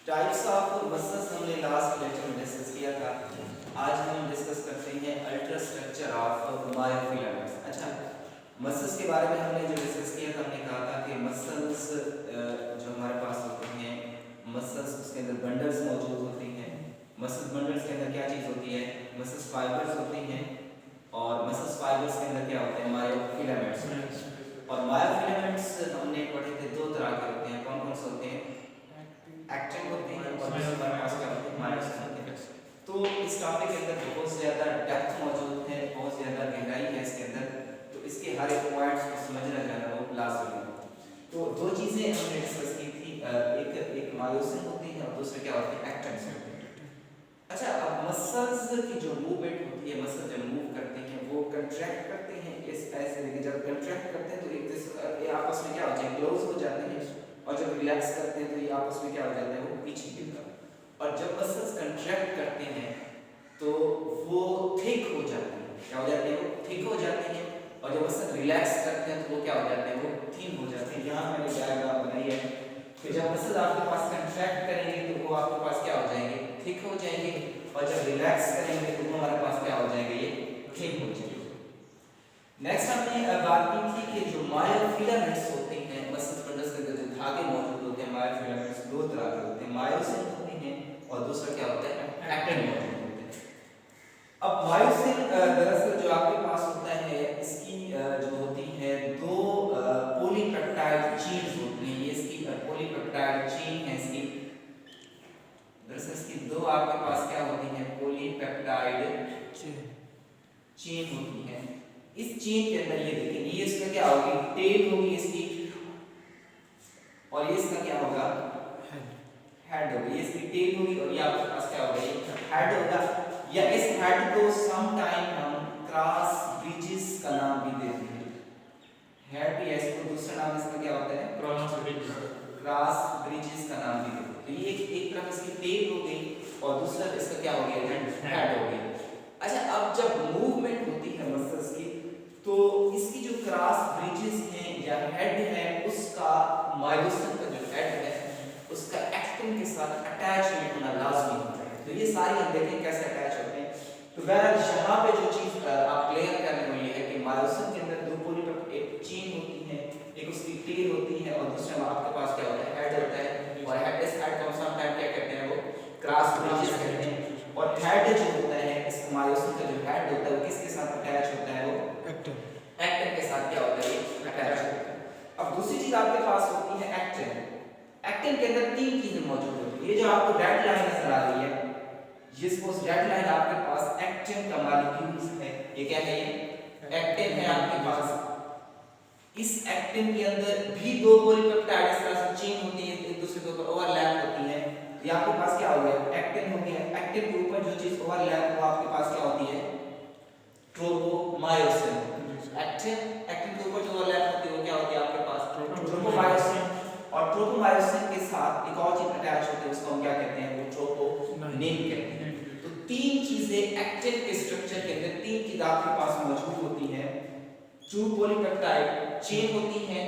Types of muscles हमने last lecture में discuss किया था। आज हम डिस्कस करते हैं अल्ट्रा स्ट्रक्चर ऑफ मायोफिलामेंट्स। अच्छा, मसल्स के बारे में हमने जो डिस्कस किया था, हमने कहा था कि मसल्स जो हमारे पास होते हैं, मसल्स उसके अंदर बंडल्स मौजूद होते हैं। मसल बंडल्स के अंदर क्या चीज़ होती है? मसल्स फाइबर्स होती हैं, और मसल्स फाइबर्स के अंदर क्या होते हैं? मायोफिलामेंट्स। और मायोफिलामेंट्स हमने पढ़े थे दो तरह के होते हैं। कौन कौन से होते हैं? एक्टिन होते हैं और दूसरे हमारे पास क्या होते हैं? मायोसिन होते हैं। तो इस टॉपिक के अंदर बहुत ज़्यादा डेप्थ मौजूद है, बहुत ज़्यादा गहराई है इसके अंदर, तो इसके हर एक पॉइंट्स को समझना जाना वो लाजमी है। तो दो चीज़ें हमने डिस्कस की थी, एक मायोसिन होती है और दूसरे क्या होते हैं? एक्टिन होते हैं। अच्छा, अब मसल्स की जो मूवमेंट होती है, मसल जब मूव करते हैं वो कंट्रैक्ट करते हैं इस ऐसे, लेकिन जब कंट्रैक्ट करते हैं तो एक दूसरे आपस में क्या होता है? क्लोज हो जाते हैं, और जब रिलैक्स करते हैं तो ये आपस में क्या हो जाते हैं? वो पीछे की तरफ। और जब मसल्स कंट्रैक्ट करते हैं तो वो थिक हो जाते हैं। क्या हो जाते हैं? वो थिक हो जाते हैं। और जब मसल रिलैक्स करते हैं तो वो क्या हो जाते हैं? वो थिन हो जाते हैं। यहाँ मैंने डायग्राम बनाई है कि जब मसल आपके पास कंट्रैक्ट करेंगे तो वो आपके पास क्या हो जाएंगे? थिक हो जाएंगे, और जब रिलैक्स करेंगे तो वो हमारे पास क्या हो जाएंगे? ये थिन हो जाएंगे। नेक्स्ट हमने बात की थी कि जो मायोफिलामेंट्स होते हैं, मसल बंडल्स के अंदर जो धागे मौजूद होते हैं, मायोफिलामेंट्स दो तरह के होते हैं, मायोसिन होते हैं और दूसरा क्या होता है? एक्टिन मौजूद होते हैं। अब मायोसिन दरअसल जो आपके पास होता है, इसकी जो होती है दो पॉलीपेप्टाइड चेन्स होती हैं। ये इसकी पॉलीपेप्टाइड चेन है इसकी। दरअसल इसकी दो आपके पास क्या होती हैं? पॉलीपेप्टाइड चेन होती है। इस चेन के अंदर ये देखेंगे, ये इसका क्या होगी? टेल होगी इसकी, और ये इसका क्या होगा? हेड होगी। ये इसकी टेल होगी और ये आपके पास क्या होगा? ये हेड होगा। या इस हेड को सम टाइम हम क्रॉस ब्रिजेस का नाम भी देते हैं। हेड भी है, इसको दूसरा नाम इसका क्या होता है? क्रॉस ब्रिजेस का नाम भी देते हैं। तो ये एक तरफ इसकी टेल हो गई और दूसरा इसका क्या हो गया? हेड हो गया। अच्छा, अब जब मूवमेंट होती है मसल्स की, तो इसकी जो क्रॉस ब्रिजेस हैं या हेड है, उसका मायोसिन का जो हेड है उसका एक्टिन के साथ अटैचमेंट होना लाजमी होता है। तो ये सारी हम देखें कैसे अटैच होते हैं। तो बहरहाल यहाँ पे जो चीज आप क्लियर करने को ये है कि मायोसिन के अंदर दो पॉलीपेप्टाइड एक चेन होती है, एक उसकी टेल होती है और दूसरा में आपके पास क्या होता है? हेड होता है। और हेड इस हेड को हम सम टाइम क्या कहते हैं? वो क्रॉस ब्रिजेस कहते हैं। और हेड जो होता है, इस मायोसिन का जो हेड होता है वो किसके साथ अटैच होता है? वो एक्टिन के साथ क्या होता है? ये अटैच होता है। अब दूसरी चीज आपके पास होती है एक्टिन। एक्टिन के अंदर तीन चीजें मौजूद होती है। ये जो आपको रेड लाइन नजर आ रही है, ये सपोज रेड लाइन आपके पास एक्टिन का मॉलिक्यूल्स है। ये क्या है? ये एक्टिन है आपके पास। इस एक्टिन के अंदर भी दो पॉलीपेप्टाइड इस तरह से चेन होती है, एक दूसरे के ऊपर ओवरलैप होती है। ये आपके पास क्या हो गया? एक्टिन हो गया। एक्टिन के ऊपर जो चीज ओवरलैप वो आपके पास क्या होती है? ट्रोपोमायोसिन। एक्टिन के ऊपर जो ओवरलैप होती है वो क्या होती है आपके पास? ट्रोपोमायोसिन। और ट्रोपोमायोसिन के साथ एक और चीज अटैच होती है, उसको हम क्या कहते हैं? वो ट्रोपोनिन कहते हैं। तो तीन चीजें एक्टिन के स्ट्रक्चर के अंदर, तीन चीज आपके पास मौजूद होती हैं। टू पॉलीपेप्टाइड चेन होती है,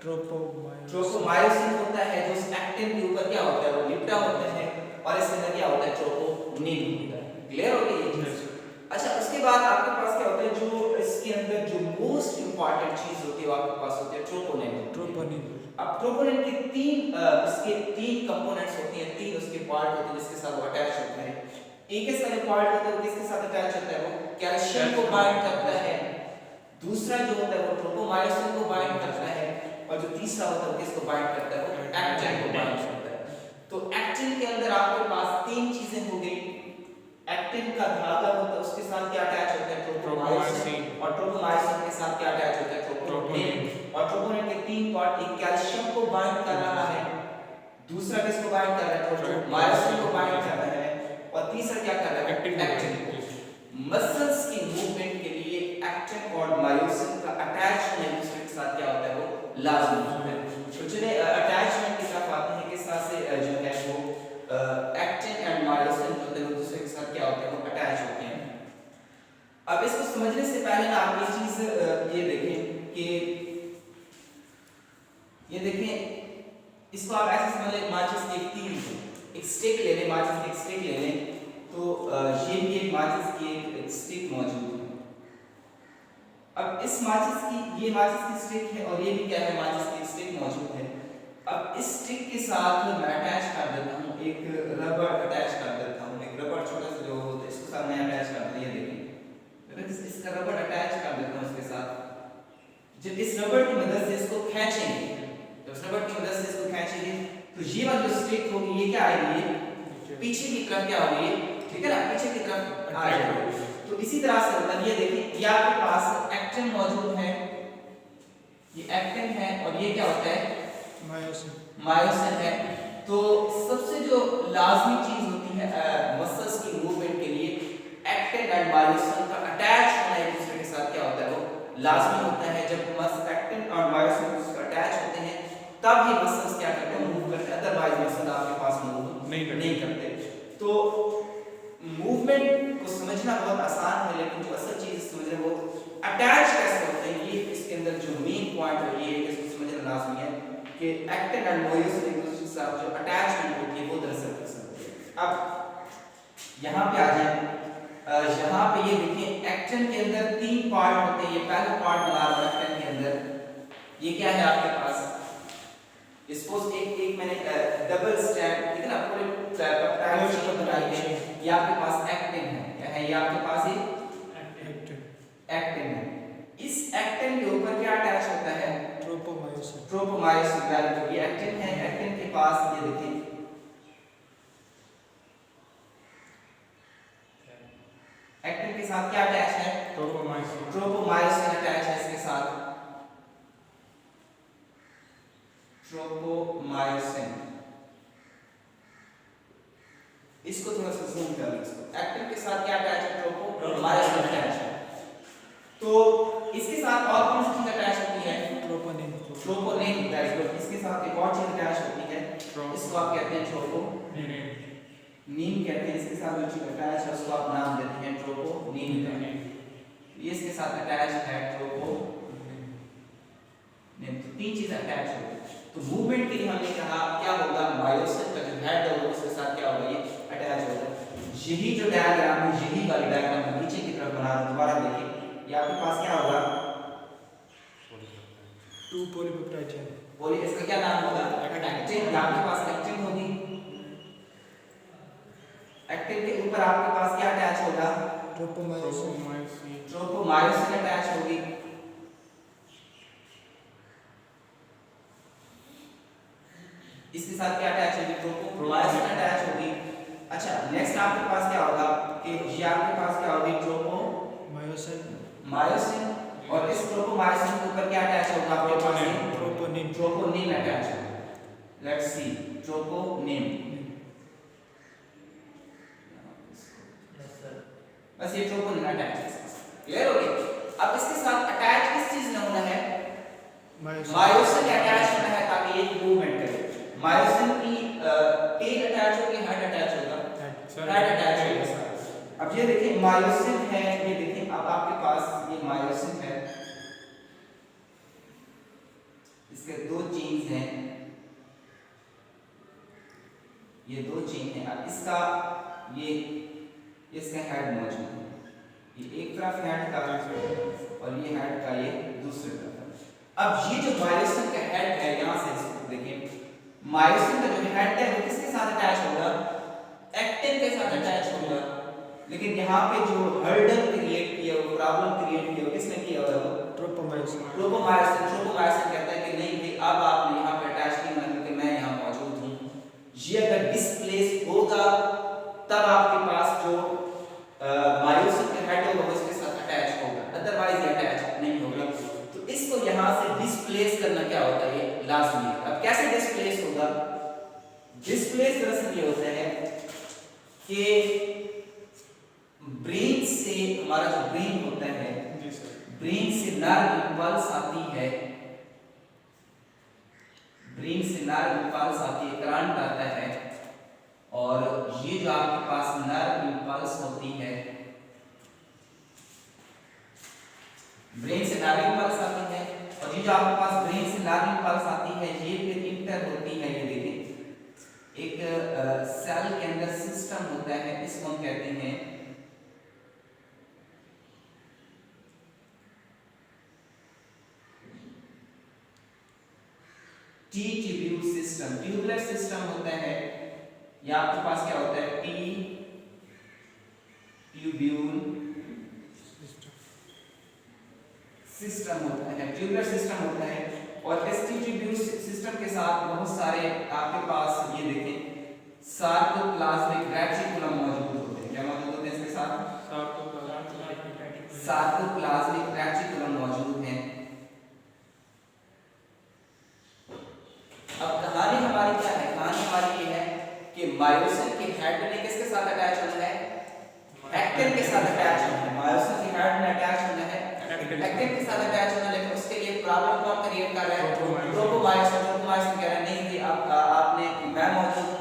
ट्रोपोमायोसिन होता है जो उस एक्टिन के ऊपर क्या होता है? वो लिपटा होता है, और इसके अंदर क्या होता है? ट्रोपोनिन होता है। क्लियर हो गई ये चीज? अच्छा, उसके बाद आपके पास क्या होता है? जो इसके अंदर जो मोस्ट इंपॉर्टेंट चीज होती है वो आपके पास होती है ट्रोपोनिन। अब ट्रोपोनिन की उसके तीन कंपोनेंट्स होती हैं, तीन उसके पार्ट होते हैं जिसके साथ वो अटैच होते हैं। एक इसका जो पार्ट होता है वो किसके साथ अटैच होता है? वो कैल्शियम को बाइंड करता है। दूसरा जो होता है वो ट्रोपोमायोसिन को बाइंड करता है, और जो तीसरा होता है वो किसको बाइंड करता है? वो एक्टिन को बाइंड करता है। तो एक्टिन के अंदर आपके पास तीन चीजें हो गई। एक्टिन का धागा होता है, उसके साथ क्या अटैच होता है? ट्रोपोमायोसिन। और ट्रोपोमायोसिन के साथ क्या अटैच होता है? ट्रोपोनिन। और ट्रोपोनिन के तीन पार्ट, एक कैल्शियम को बाइंड कर रहा है, दूसरा किसको बाइंड कर रहा है? ट्रोपोमायोसिन को बाइंड कर रहा है, और तीसरा क्या कर रहा है? एक्टिन को। मसल्स की मूवमेंट के लिए एक्टिन और मायोसिन का अटैचमेंट एक दूसरे के साथ क्या होता है? वो लाजमी होता है। तो चलिए अटैचमेंट की तरफ आते हैं। किस तरह से जो है वो एक्टिन एंड मायोसिन जो है वो दूसरे के साथ क्या होते हैं? वो अटैच होते हैं। अब इसको समझने से पहले ना आप ये चीज ये देखें कि ये देखें, इसको आप ऐसे समझ लें माचिस की एक तीली है। एक स्टिक ले लें, माचिस की एक स्टिक ले लें, तो ये भी एक माचिस की एक स्टिक मौजूद है। अब इस माचिस की, ये माचिस की स्टिक है और ये भी क्या है, माचिस की स्टिक मौजूद है। अब इस स्टिक के साथ मैं अटैच कर देता हूँ, एक रबर अटैच कर देता हूँ, एक रबर छोटा सा जो होता है इसके साथ मैं अटैच कर दिया, देखिए इसका रबर अटैच कर देता हूँ इसके साथ। जब इस रबर की मदद से इसको खींचेंगे, जब इस रबर की मदद से इसको खींचेंगे तो ये वाली जो स्टिक होगी ये क्या आएगी, पीछे की तरफ क्या होगी, ठीक है ना, पीछे की तरफ आ जाएगी। तो इसी तरह से होता है, ये देखिए ये आपके पास एक्टिन मौजूद है, ये एक्टिन है और ये क्या होता है, मायोसिन है। तो सबसे जो लाजमी चीज होती है मसल्स की मूवमेंट के लिए, एक्टिन एंड मायोसिन का अटैच होना एक दूसरे के साथ क्या होता है, वो लाजमी होता है। जब मसल एक्टिन और मायोसिन अटैच होते हैं तब ही मसल्स क्या करते हैं, मूव करते हैं, अदरवाइज मसल आपके पास मूव नहीं करते। तो मूवमेंट को समझना बहुत आसान है, लेकिन जो असल चीज समझना वो अटैच कैसे होते हैं, ये इसके अंदर जो मेन पॉइंट है ये इसको समझना लाजमी है कि एक्टिन एंड मायोसिन एक दूसरे के साथ जो अटैचमेंट होती है वो दरअसल कैसे होती है। अब यहाँ पे आ जाए, यहाँ पे ये देखिए एक्टिन के अंदर 3 पार्ट होते हैं। ये पहला पार्ट बना रहा है एक्टिन के अंदर, ये क्या है आपके पास, सपोज एक मैंने डबल स्ट्रैंड, ठीक है ना, पूरे पेप्टाइड चेन बनाई है, ये आपके पास एक्टिन है, क्या है ये आपके पास, ये एक्टिन है। इस एक्टिन के ऊपर क्या अटैच होता है, ट्रोपोमायोसिन, यानी ये एक्टिन है, एक्टिन के पास ये देखिए एक्टिन के साथ क्या अटैच है, ट्रोपोमायोसिन अटैच है इसके साथ, ट्रोपोमायोसिन। इसको थोड़ा सा जूम कर लो, इसको एक्टिन के साथ क्या अटैच है, ट्रोपोमायोसिन अटैच है। तो इसके साथ और कौन सी चीज अटैच होती है, ट्रोपोनिन, वेरी गुड। इसके साथ एक और चीज अटैच होती है, इसको आप कहते हैं ट्रोपोनिन कहते हैं। इसके साथ जो चीज अटैच है उसको आप नाम देते हैं ट्रोपोनिन। ये इसके साथ अटैच है ट्रोपोनिन, तो 3 चीजें अटैच होती है। तो मूवमेंट के लिए हमने कहा क्या होगा, मायोसिन का जो हेड है वो उसके साथ क्या होगा, ये अटैच होगा। यही जो डायग्राम है, यही वाली डायग्राम नीचे की तरफ बना, दोबारा देखिए, ये आपके पास क्या होगा, 2 पॉलीपेप्टाइड चेन, इसका क्या नाम होगा, एक्टिन। आपके पास एक्टिन होगी, एक्टिन के ऊपर आपके पास क्या अटैच होगा, ट्रोपोमायोसिन अटैच होगी। इसके साथ क्या अटैच होगी, ट्रोपोमायोसिन अटैच होगी। अच्छा, नेक्स्ट आपके पास क्या होगा कि ये आपके पास क्या होगी, ट्रोपोमायोसिन, और इस ट्रोपोमायोसिन के ऊपर क्या अटैच होगा आपके पास, ट्रोपोनिन अटैच होगा। लेट्स सी, ट्रोपोनिन, बस ये ट्रोपोनिन अटैच है, क्लियर हो गया। अब इसके साथ अटैच किस चीज ने होना है, मायोसिन अटैच होना है ताकि ये मूवमेंट करे। मायोसिन की टेल अटैच होगी, हेड अटैच होगा, हेड अटैच होगा। अब ये देखिए मायोसिन है, ये देखिए अब आपके पास ये मायोसिन है, इसके 2 चेन्स हैं, ये 2 चेन है। अब इसका ये इसका हेड मौजूद है, ये एक तरफ हेड का और ये हेड का ये दूसरी तरफ। अब ये जो मायोसिन का हेड है, यहां से इसको देखिए, मायोसिन का जो हेड है वो किसके साथ अटैच होगा, एक्टिन के साथ अटैच होगा। लेकिन यहाँ पे जो हर्डल क्रिएट किया, वो प्रॉब्लम क्रिएट किया, किसने किया हुआ है, वो ट्रोपोमायोसिन कहता है कि नहीं भाई अब आपने यहाँ पे अटैच नहीं होना क्योंकि मैं यहाँ मौजूद हूँ। ये अगर डिस्प्लेस होगा तब आपके पास जो मायोसिन का हेड होगा वो इसके साथ अटैच होगा, अदरवाइज ये अटैच नहीं होगा। तो इसको यहाँ से डिस्प्लेस करना क्या होता है, ये लाजमी है। अब कैसे डिस्प्लेस होगा, डिस्प्लेस दरअसल ये होता है कि ब्रेन से, हमारा जो ब्रेन होता है, ब्रेन से नर्व इंपल्स आती है, ब्रेन से नर्व इंपल्स आती है, करंट आता है, और ये जो आपके पास नर्व इंपल्स होती है, ब्रेन से नर्व इंपल्स आती है, और ये जो आपके पास ब्रेन से नर्व इंपल्स आती है, ये फिर इंटर होती है, ये देखिए एक सेल के अंदर सिस्टम होता है, इसको हम कहते हैं T tubule system. Tubular system होता है, या आपके पास क्या होता है, टी ट्यूब्यूल सिस्टम होता है, ट्यूबुलर सिस्टम होता है। और इस टी ट्यूब्यूल सिस्टम के साथ बहुत सारे आपके पास ये देखें सार्कोप्लाज्मिक रेटिकुलम मौजूद होते हैं। क्या मौजूद होते हैं इसके साथ? सार्कोप्लाज्मिक रेटिकुलम मौजूद हैं। अब कहानी हमारी क्या है? कहानी हमारी ये है कि मायोसिन के हेड ने किसके साथ अटैच होना है? एक्टिन के साथ अटैच होना है। मायोसिन के हेड में अटैच होना है एक्टिन के साथ अटैच होना, लेकिन उसके लिए प्रॉब्लम कौन क्रिएट कर रहा है? ट्रोपोमायोसिन। ट्रोपोमायोसिन कह रहा है नहीं जी, आपने मैं मौजूद हूं,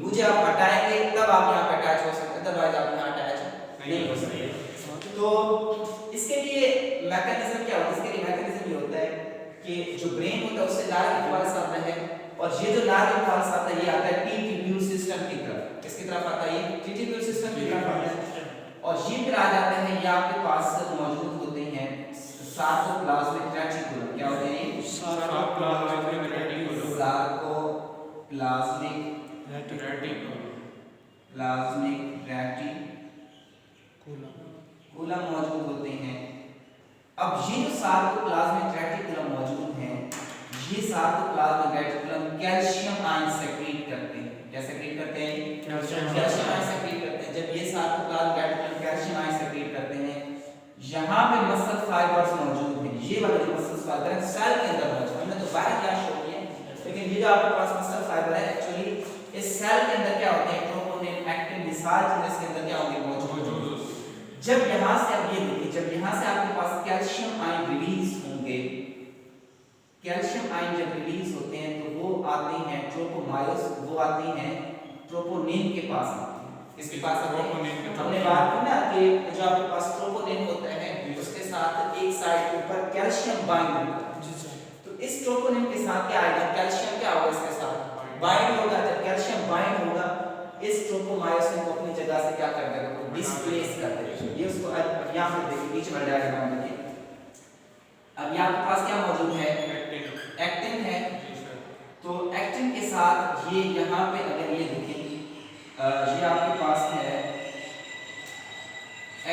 मुझे आप हटाएंगे तब आप यहां पे अटैच हो सकते, अदरवाइज आप यहां अटैच नहीं हो सकते। तो इसके लिए मैकेनिज्म क्या होता है? इसके लिए मैकेनिज्म ये होता है कि जो ब्रेन होता है उससे लार्ज इम्पल्स आता है, और ये जो लार्ज इम्पल्स आता है ये आता है टी ट्यूब्यूल सिस्टम की तरफ। किसकी तरफ आता है? ये टी ट्यूब्यूल सिस्टम की तरफ आता है, और ये फिर आ जाते हैं, ये आपके पास मौजूद होते हैं सार्कोप्लाज्मिक रेटिकुलम। क्या होते हैं ये? Sarcoplasmic reticulum. सार्कोप्लाज्मिक रेटिकुलम मौजूद होते हैं। अब ये जो सार्कोप्लाज्मिक रेटिकुलम मौजूद हैं, ये sarcoplasmic reticulum calcium ion secrete करते हैं। क्या सेक्रेट करते हैं? कैल्शियम आयन सेक्रेट करते हैं। जब ये sarcoplasmic reticulum calcium ion secrete करते हैं, यहाँ पे मसल फाइबर्स मौजूद हैं। ये वाले जो मसल फाइबर है सेल के अंदर मौजूद है, हमने तो बाहर क्या शो किया, लेकिन ये जो आपके पास मसल फाइबर है एक्चुअली इस सेल के अंदर क्या होते हैं? ट्रोपोनिन, एक्टिन, मिसाइल इसके अंदर क्या होंगे? मौजूद। जब यहाँ से अब ये देखिए, जब यहाँ से आपके पास कैल्शियम आयन रिलीज होंगे, कैल्शियम आयन जब रिलीज होते हैं तो वो आते हैं ट्रोपोमायोस, वो आते हैं ट्रोपोनिन के पास आते हैं। इसके पास आते हैं, हमने बात की ना कि जो आपके पास ट्रोपोनिन होता है उसके साथ एक साइड के ऊपर कैल्शियम बाइंड होता है, तो इस ट्रोपोनिन के साथ क्या आएगा? कैल्शियम क्या होगा? इसके साथ बाइंड होगा। जब कैल्शियम बाइंड होगा, इस ट्रोपोमायोसिन को अपनी जगह से क्या कर देगा? तो डिस्प्लेस कर देगा। ये उसको यहां पे देखिए, बीच में डायग्राम देखिए, अब यहां के पास क्या मौजूद है? एक्टिन है। तो एक्टिन के साथ ये यहां पे अगर ये देखें, ये आपके पास है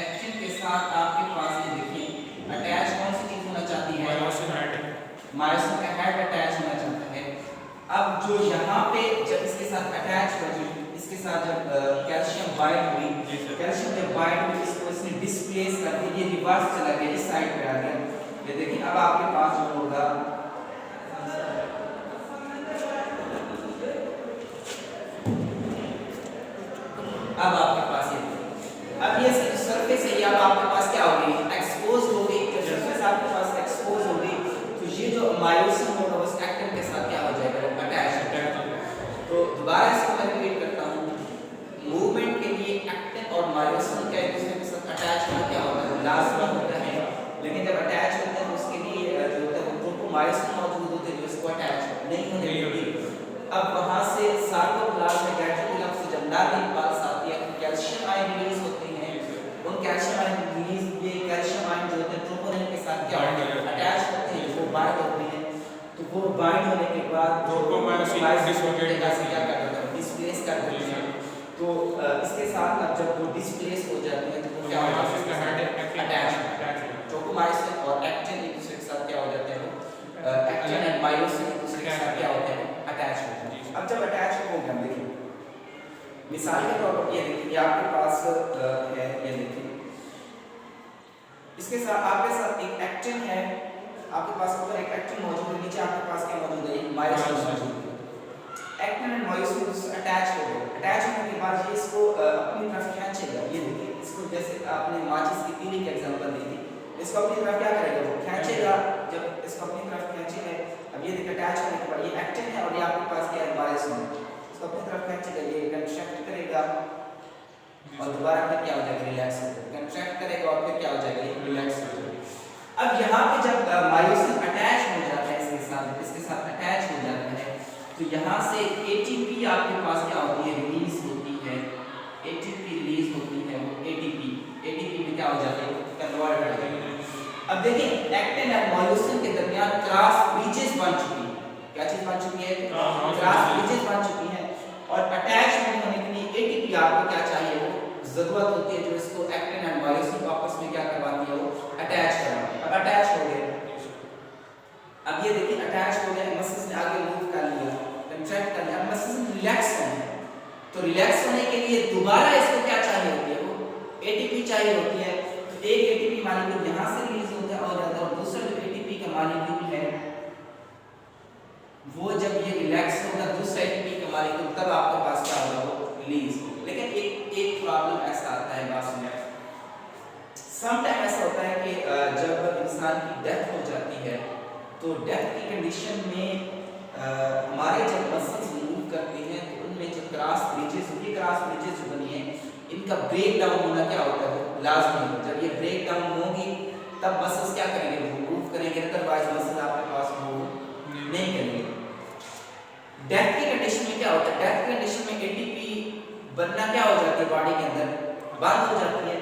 एक्टिन के साथ आपके पास ये देखिए अटैच कौन सी चीज होना चाहती है? मायोसिन का हेड अटैच होना चाहता है। अब जो यहाँ पे जब इसके साथ अटैच हो, इसके साथ जब कैल्शियम बाइंड हुई, कैल्शियम जब बाइंड हुई इसको इसने डिस्प्लेस कर दिया, ये रिवर्स चला गया, इस साइड पे आ गया। ये देखिए अब आपके पास जो होगा अब आपके पास अब ये सरफेस है, अब आपके पास क्या होगी? एक्सपोज हो गई। जब सरफेस आपके पास एक्सपोज हो गई तो ये जो मायोसिन होगा उस एक्टिन के साथ क्या हो जाएगा? अटैच। तो दोबारा इसको मैं रिपीट करता हूँ, मूवमेंट के लिए एक्टिन और मायोसिन का एक दूसरे के साथ अटैच होना क्या होता है? लाजमी होता है, लेकिन जब अटैच होते हैं तो उसके लिए जो होता है वो ट्रोपोमायोसिन मौजूद होते हैं जो इसको अटैच नहीं होने देंगे। अब वहां से सार्कोप्लाज्मिक रेटिकुलम से जब लार्ज इम्पल्स आती है, कैल्शियम आयन रिलीज होते हैं, उन कैल्शियम आयन रिलीज, ये कैल्शियम आयन जो होते हैं ट्रोपोनिन के साथ क्या होते हैं? अटैच होते हैं, वो बाइंड होते हैं। तो वो बाइंड होने के बाद ट्रोपोमायोसिन डिसलोकेट से क्या कर देते हैं? डिस्प्लेस कर देते हैं। तो इसके साथ अब जब वो डिस्प्लेस हो जाते हैं तो वो क्या होता है? इसका हेड अटैच, ट्रोपोमायोसिन और एक्टिन एक दूसरे के साथ क्या हो जाते हैं? एक्टिन एंड मायोसिन एक दूसरे के साथ क्या होते हैं? अटैच होते हैं। अब जब अटैच हो गए, देखिए मिसाल के तौर पर ये देखिए आपके पास है, ये देखिए इसके साथ आपके साथ एक एक्टिन है, आपके पास ऊपर एक एक्टिन मौजूद है, नीचे आपके पास क्या मौजूद है? मायोसिन मौजूद है। एक्टिन एंड मायोसिन अटैच हो गए। अटैच होने के बाद ये इसको अपनी तरफ खींचेगा। ये देखिए इसको जैसे आपने माचिस की तीली की एग्जांपल दी थी, इसको अपनी तरफ क्या करेगा? वो खींचेगा। जब इसको अपनी तरफ खींचेगा, अब ये देखिए अटैच होने के बाद ये एक्टिन है और ये आपके पास क्या है? मायोसिन। इसको अपनी तरफ खींचेगा, ये कंट्रैक्ट करेगा और दोबारा फिर क्या हो जाएगा? रिलैक्स हो जाएगा। कंट्रैक्ट करेगा और फिर क्या हो जाएगा? ये रिलैक्स हो जाएगा। अब यहाँ पे जब मायोसिन अटैच हो जाता है इसके साथ अटैच हो जाता है, तो यहाँ से एटीपी आपके पास क्या होती है, रिलीज होती है। एटीपी रिलीज होती है, वो एटीपी में क्या हो जाती है, कन्वर्ट हो जाती है। अब देखिए एक्टिन एंड मायोसिन के दरमियान क्रॉस ब्रिजेस बन चुकी है। क्या चीज बन चुकी है, क्रॉस ब्रिजेस बन चुकी है। और अटैचमेंट होने के लिए एटीपी आपको क्या चाहिए, वो जरूरत होती है जो इसको एक्टिन एंड मायोसिन को आपस में क्या करवाती है, वो अटैच करवाती है। अब अटैच हो गए, अब ये देखिए अटैच हो गया, मसल्स ने आगे मूव कर लिया, कंट्रैक्ट कर लिया, मसल्स रिलैक्स होने हैं। तो रिलैक्स होने के लिए दोबारा इसको क्या चाहिए होती है, वो एटीपी चाहिए होती है। तो एक एटीपी मॉलिक्यूल यहां से रिलीज होता है और दूसरा जो एटीपी का मॉलिक्यूल है वो जब ये रिलैक्स होगा दूसरा एटीपी का मॉलिक्यूल, तब आपके पास क्या होगा, वो रिलीज होगा। लेकिन एक प्रॉब्लम ऐसा आता है बात में, सम टाइम ऐसा होता है कि जब इंसान की डेथ हो जाती है तो डेथ की कंडीशन में हमारे जब मसल्स मूव करते हैं तो उनमें जो क्रॉस ब्रिजेस होती है, क्रॉस ब्रिजेस जो बनी है इनका ब्रेक डाउन होना क्या होता है, लाजमी है। जब ये ब्रेक डाउन होगी तब मसल्स क्या करेंगे, वो मूव करेंगे, अदरवाइज मसल्स आपके पास मूव नहीं करेंगे। डेथ की कंडीशन में क्या होता है, डेथ की कंडीशन में एटीपी बनना क्या हो जाती है, बॉडी के अंदर बंद हो जाती है।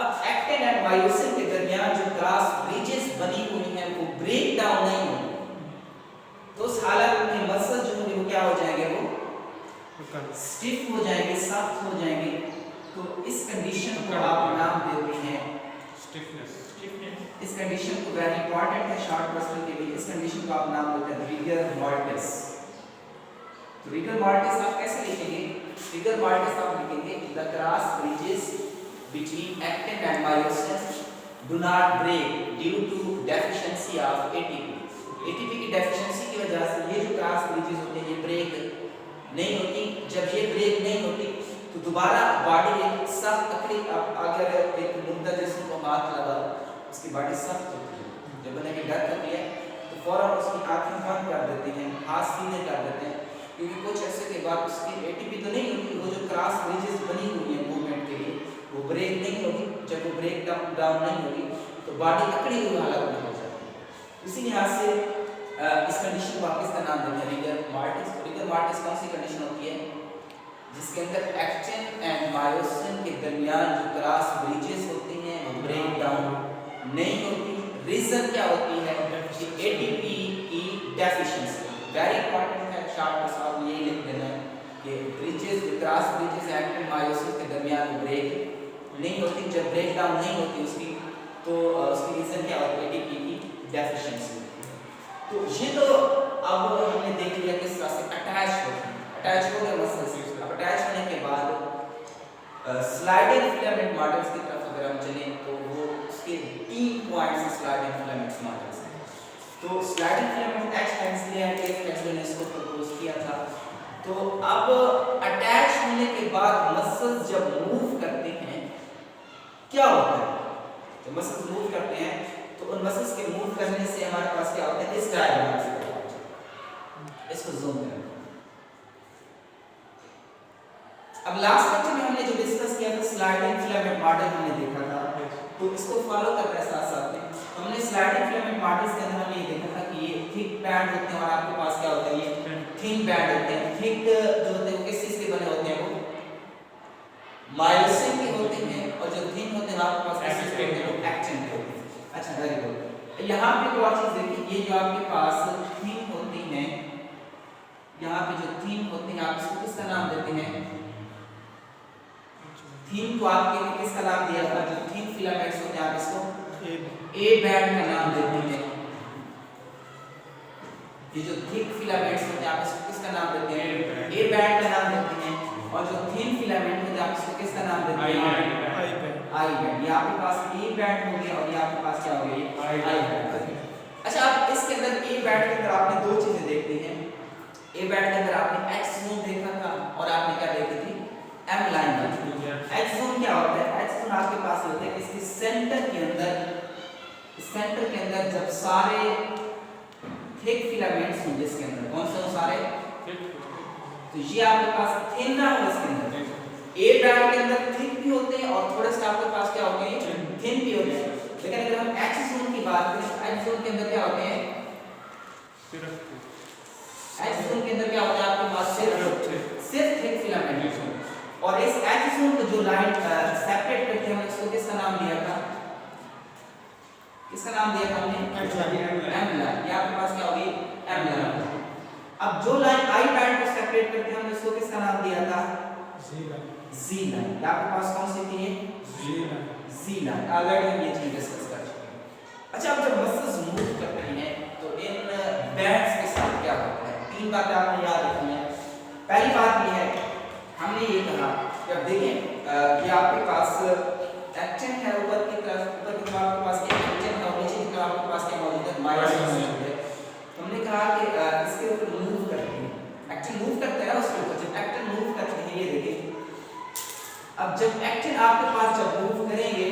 अब एक्टिन एंड मायोसिन के दरमियान जो क्रॉस ब्रिजेस बनी हुई हैं वो ब्रेक डाउन नहीं होंगी, तो उस हालत में मसल जो होंगे वो क्या हो जाएंगे, वो स्टिफ हो जाएंगे, सख्त हो जाएंगे। तो इस कंडीशन को आप नाम देते हैं स्टिफनेस। इस कंडीशन को वेरी इंपॉर्टेंट है शॉर्ट पर्सन के लिए, इस कंडीशन को आप नाम देते हैं रिगर मॉर्टिस। तो रिगर मॉर्टिस आप कैसे लिखेंगे, रिगर मॉर्टिस आप लिखेंगे the cross bridges between actin and myosin do not break due to deficiency of ATP। ATP की डेफिशिएंसी की वजह से ये जो क्रॉस ब्रिजेस होते हैं ये ब्रेक नहीं होती। जब ये ब्रेक नहीं होती तो दोबारा बॉडी एक सख्त तकड़ी, अगर एक मुर्दा जिस्म को हाथ लगा उसकी बॉडी सख्त होती है, जब बंदे की डेथ होती है तो फौरन उसकी आंखें बंद कर देते हैं, हाथ सीधे कर देते हैं, क्योंकि कुछ ऐसे के बाद उसकी एटीपी तो नहीं होती, वो जो क्रॉस ब्रिजेस बनी हुई है मूवमेंट के लिए वो ब्रेक नहीं होगी। जब वो ब्रेक डाउन नहीं होगी तो बॉडी अकड़ी हुई हालत में हो जाती है। इसी लिहाज से इस कंडीशन को आप किसका नाम देते हैं, रिगर मॉर्टिस। रिगर मॉर्टिस कौन सी कंडीशन होती है, जिसके अंदर एक्टिन एंड मायोसिन के दरमियान जो क्रॉस ब्रिजेस होती हैं वो ब्रेक डाउन नहीं होती। रीजन क्या होती है कि एटीपी की डेफिशिएंसी। वेरी इंपॉर्टेंट है, शॉर्ट में आप यही लिख देना है कि bridges, cross bridges actin myosin के दरमियान ब्रेक नहीं होती। जब ब्रेक डाउन नहीं होती उसकी, तो उसकी रीजन क्या होती है, एटीपी की डेफिशिएंसी। तो ये तो अब हमने देख लिया किस तरह से अटैच होते हैं, अटैच हो गए मसल्स। अब अटैच होने के बाद स्लाइडिंग फिलामेंट मॉडल्स की तरफ अगर हम चलें तो वो उसके 3 पॉइंट्स स्लाइडिंग फिलामेंट मॉडल्स हैं। तो स्लाइडिंग फिलामेंट एक्स ने इसको प्रपोज किया था। तो अब अटैच होने के बाद मसल्स जब मूव करते हैं क्या होता है, तो मसल्स मूव करते हैं तो उन मसल्स के मूव करने से हमारे पास क्या होता है, इस डायग्राम से इसको जूम करें। अब लास्ट लेक्चर में हमने जो डिस्कस किया था स्लाइडिंग फिलामेंट मॉडल हमने देखा था, तो इसको फॉलो करते हैं साथ साथ में। हमने स्लाइडिंग फिलामेंट मॉडल्स के अंदर हमने ये देखा था कि ये थिक बैंड होते हैं और आपके पास क्या होता है, ये थिन बैंड होते हैं। थिक जो होते हैं वो किस चीज के बने होते हैं, वो मायोसिन के होते हैं, और जो थिन होते हैं आपके पास किस चीज के होते हैं, वो एक्टिन के होते हैं। अच्छा, वेरी गुड। यहाँ पे एक और चीज देखिए, ये जो आपके पास थिन होती हैं, यहाँ पे जो थिन होती हैं आप इसको किसका नाम देते हैं, थिन को आपके किसका नाम दिया था, जो थिन फिलामेंट्स होते हैं आप इसको ए बैंड का नाम देते हैं। ये जो थिक फिलामेंट्स होते हैं आप इसको किसका नाम देते हैं, ए बैंड का नाम देते हैं। और जो थिन फिलामेंट होते हैं आप इसको किसका नाम देते हैं, आई बैंड। ये आपके पास ए बैंड हो गया और ये आपके पास क्या हो गया, आई बैंड। अच्छा, अब इसके अंदर ए बैंड के अंदर आपने दो चीजें देखी हैं। ए बैंड के अंदर आपने एक्स जोन देखा था और आपने क्या देखी थी, एम लाइन। एक्स जोन क्या होता है, एक्स जोन आपके पास होता है इसके सेंटर के अंदर जब सारे थिक फिलामेंट्स होंगे इसके अंदर, कौन से हो सारे, तो ये आपके पास थिन ना हो, इसके अंदर ए बैंड के अंदर थिक भी होते हैं और थोड़े से आपके पास क्या होते हैं, थिन भी होते हैं। लेकिन अगर हम एक्स जोन की बात करें तो एक्स जोन के अंदर क्या होते हैं, H zone के अंदर क्या होता है आपके पास सिर्फ थिक फिलामेंट। और इस H zone को जो लाइन सेपरेट करके हमने इसको किसका नाम दिया था? किसका नाम दिया था हमने? M line. ये आपके पास क्या होगी? M line. अब जो लाइन I बैंड को सेपरेट करके हमने इसको किसका नाम दिया था? Z line. ये आपके पास कौन सी थी? Z line. ऑलरेडी हम ये चीज डिस्कस कर चुके हैं। अच्छा, अब जब मसल्स मूव करती हैं तो इन बैंड्स के साथ क्या होता है? तीन बातें आपने याद रखनी है। पहली बात ये है, हमने ये कहा कि अब देखें कि आपके पास एक्टिन है ऊपर की तरफ आपके पास एक एक्टिन है और नीचे की तरफ आपके पास क्या मौजूद है? मायोसिन मौजूद है। हमने कहा कि इसके ऊपर मूव करती है, एक्टिन मूव करता है उसके ऊपर। जब एक्टिन मूव करती है, ये देखिए, अब जब एक्टिन आपके पास जब मूव करेंगे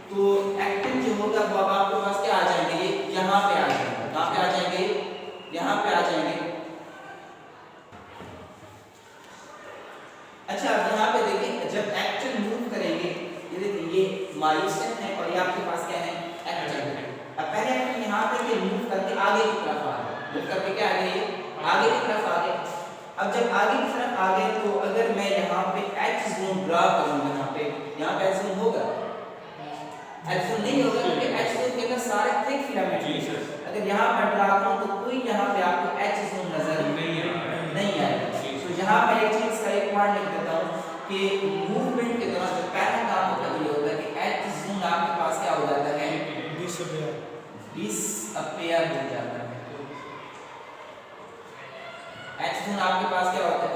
तो एक्टिन जो होगा वो अब आपके पास क्या आ जाएंगे? ये यहाँ पे आ जाएंगे। कहाँ पे आ जाएंगे? यहाँ पे आ जाएंगे। अच्छा, अब यहाँ पे देखिए, जब एक्टिन मूव करेंगे, ये देखिए, ये मायोसिन है और ये आपके पास क्या है? एक्टिन है। अब पहले एक्टिन यहाँ पे मूव करके आगे की तरफ आ गए, मूव करके क्या आ गए? आगे की तरफ आ गए। अब जब आगे की तरफ आ गए तो अगर मैं यहाँ पे H जोन ड्रा करूँगा, यहाँ पे H जोन होगा? H जोन नहीं होगा क्योंकि H जोन के अंदर सारे थिक फिलामेंट। अगर यहाँ पर ड्रा करूँ तो कोई यहाँ पे आपको H जोन नजर नहीं आएगा। तो यहाँ पे एक चीज का एक पॉइंट लिख देता हूँ कि मूवमेंट के दौरान जो पहला काम होता है ये होता है कि H जोन आपके पास क्या हो जाता है? डिसअपीयर हो जाता है। H जोन आपके पास क्या होता है?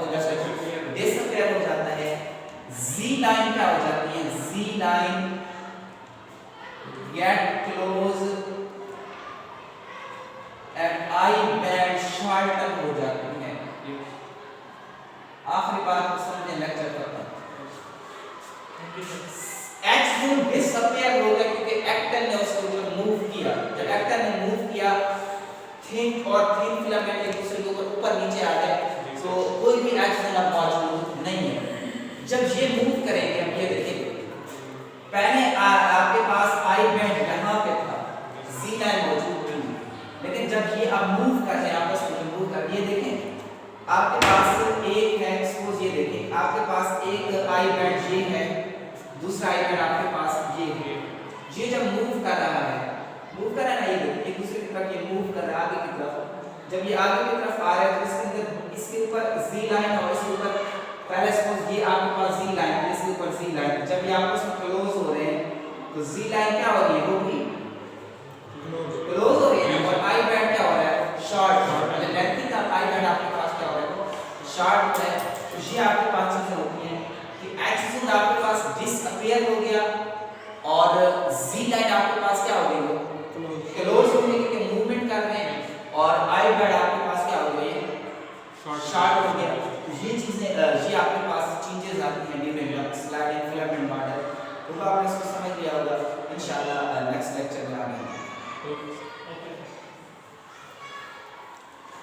डिसअपीयर हो जाता है। Z लाइन क्या हो जाती है? Z line get close and I band shorten हो जाती है। आखिरी बात को समझने लेक्चर करता हूँ। H जोन डिसअपीयर हो गया क्योंकि एक्टिन ने उसको मूव किया। जब एक्टिन ने मूव किया, थिन और थिन फिलामेंट एक दूसरे के ऊपर नीचे आ गए, तो कोई भी H जोन अब मौजूद नहीं है। जब ये मूव करेंगे, हम ये देखेंगे, पहले आपके पास I बैंड यहाँ पे था, Z लाइन मौजूद थी, लेकिन जब ये अब मूव कर रहे हैं आपस में, मूव कर, ये देखें आपके पास एक है, सपोज ये देखें आपके पास एक I बैंड ये है, दूसरा I बैंड आपके पास ये है। ये जब मूव कर रहा है, मूव कर रहा है ना, ये देखिए एक दूसरे की तरफ ये मूव कर रहा है आगे की तरफ। जब ये आगे की तरफ आ रहा है तो इसके अंदर इसके ऊपर Z लाइन और इसके ऊपर, पहले सपोज ये आपके पास Z लाइन है, इसके ऊपर Z लाइन, जब ये आपस में क्लोज हो रहे हैं तो Z लाइन क्या हो रही है? वो भी क्लोज हो रही है और I बैंड क्या हो रहा है? शॉर्ट। मतलब लेंथी का I बैंड आपके पास क्या हो रहा है? शॉर्ट है। तो ये आपके पास चीजें होती हैं कि H जोन आपके पास डिसअपीयर हो गया और Z लाइन आपके पास क्या हो गई? क्लोज हो गई क्योंकि मूवमेंट कर रहे हैं, और I बैंड आपके पास क्या हो गई? शॉर्ट हो गया। ये चीजें ये आपके पास चेंजेस आती हैं ड्यूरिंग स्लाइडिंग फिलामेंट मॉडल। तो आपने इसको समझ लिया होगा। इंशाल्लाह नेक्स्ट लेक्चर में आगे